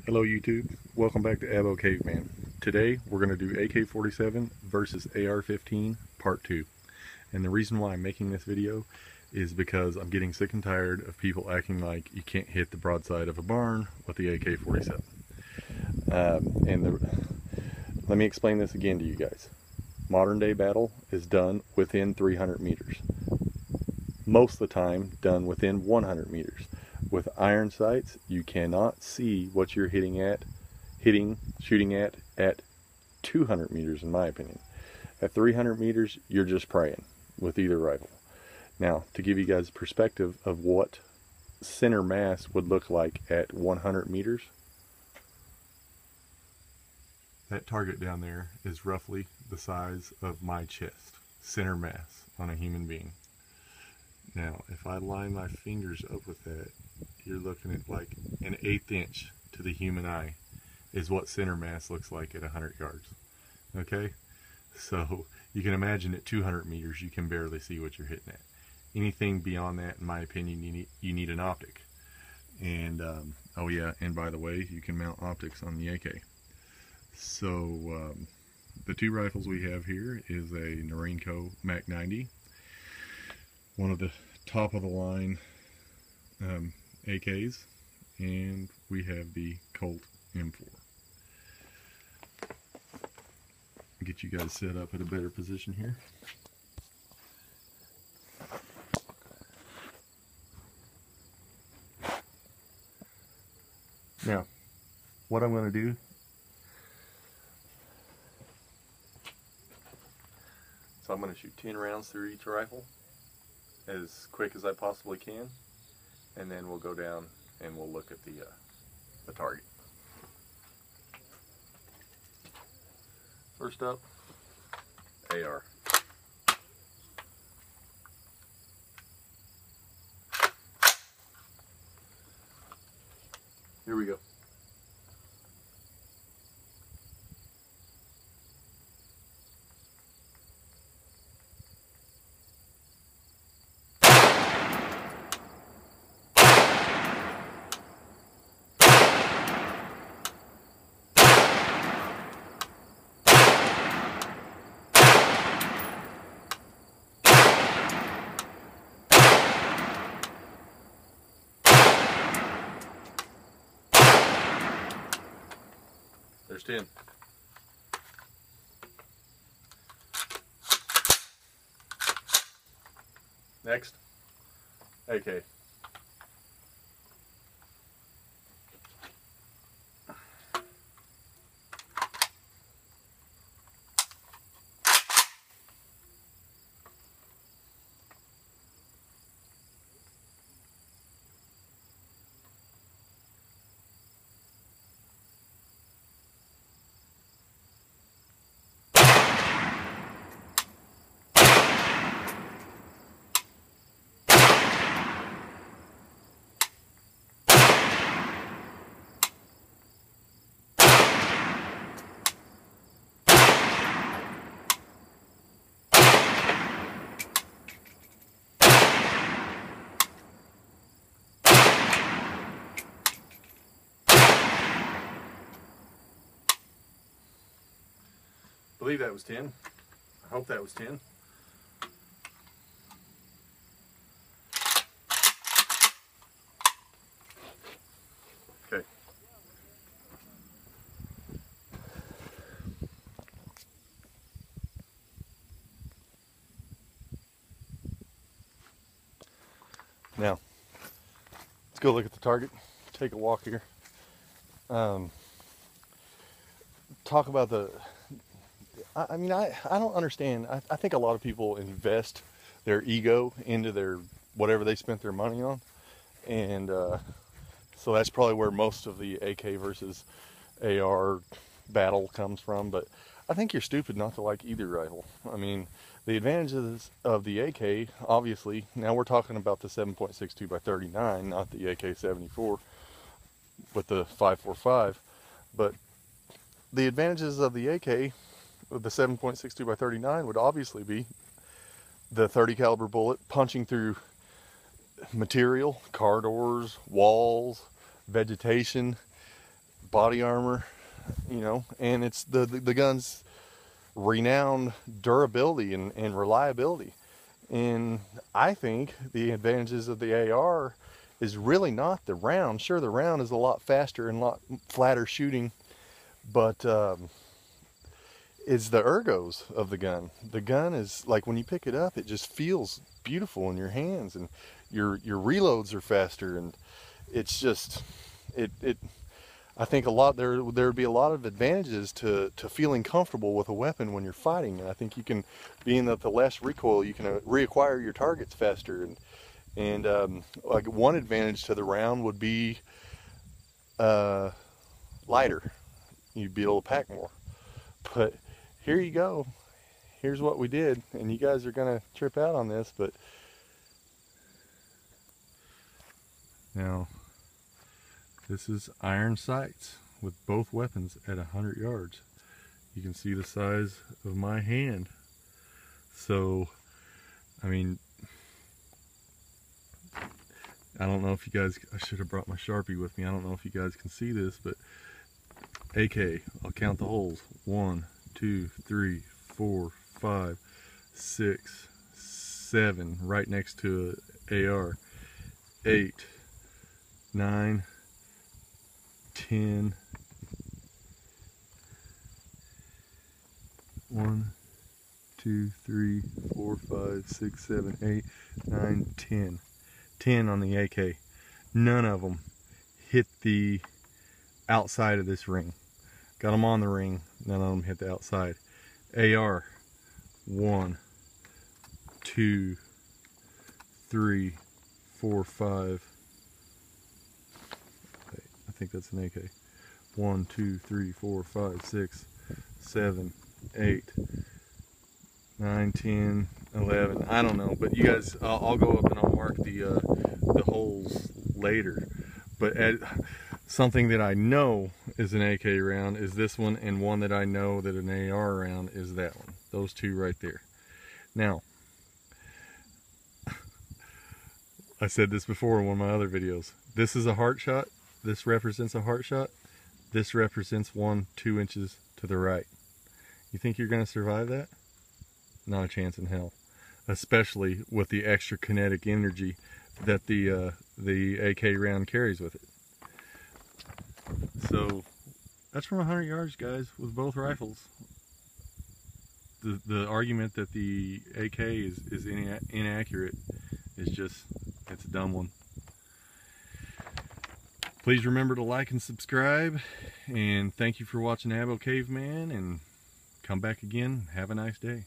Hello YouTube, welcome back to Abo Caveman. Today we're going to do AK-47 versus AR-15 part 2. And the reason why I'm making this video is because I'm getting sick and tired of people acting like you can't hit the broadside of a barn with the AK-47. Let me explain this again to you guys. Modern day battle is done within 300 meters. Most of the time done within 100 meters. With iron sights, you cannot see what you're shooting at 200 meters, in my opinion. At 300 meters, you're just praying with either rifle. Now, to give you guys perspective of what center mass would look like at 100 meters, that target down there is roughly the size of my chest, center mass on a human being. Now, if I line my fingers up with that, you're looking at like an 1/8 inch to the human eye is what center mass looks like at 100 yards. Okay? So you can imagine at 200 meters you can barely see what you're hitting at. Anything beyond that, in my opinion, you need an optic. And oh yeah, and by the way, you can mount optics on the AK. So the two rifles we have here is a Norinco Mac 90, one of the top of the line AKs, and we have the Colt M4. Get you guys set up at a better position here. Now, what I'm going to do, so I'm going to shoot 10 rounds through each rifle as quick as I possibly can, and then we'll go down and we'll look at the target. First up, AR. Here we go. There's 10. Next, AK. I believe that was 10. I hope that was 10. Okay. Now, let's go look at the target. Take a walk here. Talk about the... I mean, I don't understand. I think a lot of people invest their ego into their whatever they spent their money on, and so that's probably where most of the AK versus AR battle comes from. But I think you're stupid not to like either rifle. I mean, the advantages of the AK, obviously, now we're talking about the 7.62 by 39, not the AK-74 with the 5.45, but the advantages of the AK the 7.62 by 39 would obviously be the 30 caliber bullet punching through material, car doors, walls, vegetation, body armor, you know, and it's the gun's renowned durability and reliability. And I think the advantages of the AR is really not the round. Sure, the round is a lot faster and a lot flatter shooting, but it's the ergos of the gun. The gun is like, when you pick it up, it just feels beautiful in your hands, and your reloads are faster, and it's just I think there would be a lot of advantages to feeling comfortable with a weapon when you're fighting. And I think you can, being that the less recoil, you can reacquire your targets faster. And like one advantage to the round would be lighter. You'd be able to pack more. But here you go. Here's what we did, and you guys are gonna trip out on this, but now this is iron sights with both weapons at 100 yards. You can see the size of my hand. So, I mean, I don't know if you guys, I should have brought my Sharpie with me. I don't know if you guys can see this, but AK, I'll count the holes. 1, 2, 3, 4, 5, 6, 7, right next to a AR. 8, 9, 10, 1, 2, 3, 4, 5, 6, 7, 8, 9, 10. 10 on the AK. None of them hit the outside of this ring. Got them on the ring, none of them hit the outside. AR, 1, 2, 3, 4, 5. I think that's an AK. 1, 2, 3, 4, 5, 6, 7, 8, 9, 10, 11. I don't know, but you guys, I'll go up and I'll mark the holes later. But something that I know is an AK round is this one, and one that I know that an AR round is that one. Those two right there. Now, I said this before in one of my other videos. This is a heart shot. This represents a heart shot. This represents 1, 2 inches to the right. You think you're going to survive that? Not a chance in hell. Especially with the extra kinetic energy that the AK round carries with it. So that's from 100 yards, guys, with both rifles. The argument that the AK is inaccurate is just, it's a dumb one. Please remember to like and subscribe, and thank you for watching Abo Caveman, and come back again. Have a nice day.